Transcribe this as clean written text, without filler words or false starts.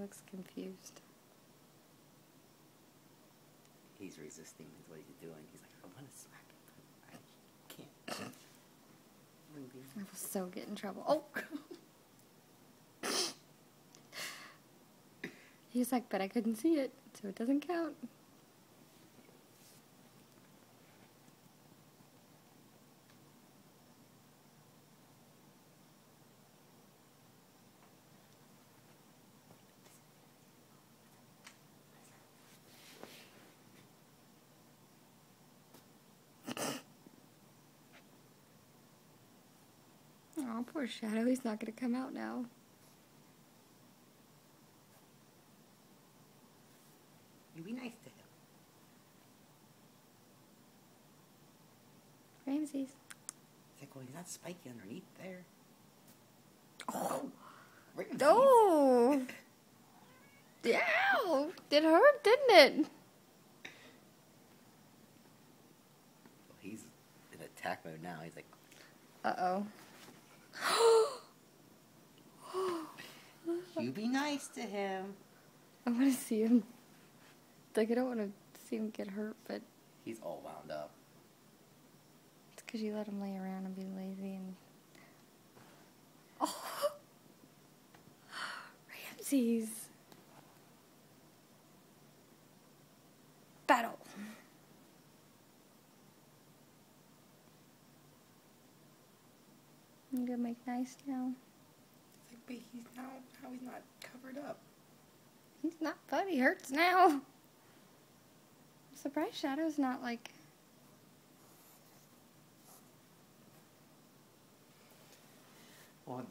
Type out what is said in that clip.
looks confused. He's resisting is what he's doing. He's like, I want to smack him. I can't. I will so get in trouble. Oh! He's like, but I couldn't see it, so it doesn't count. Oh, poor Shadow. He's not going to come out now. You be nice to him. Ramses. It's like, well, he's not spiky underneath there. Oh! Ramses. Oh! Yeah! It hurt, didn't it? Well, he's in attack mode now. He's like, Uh-oh. you be nice to him. I want to see him. Like, I don't want to see him get hurt, but He's all wound up. it's because you let him lay around and be lazy and... Oh! Ramses! Battle! I'm gonna make nice now. It's like, but he's now he's not covered up. He's not fun, he hurts now. I'm surprised Shadow's not like... Well,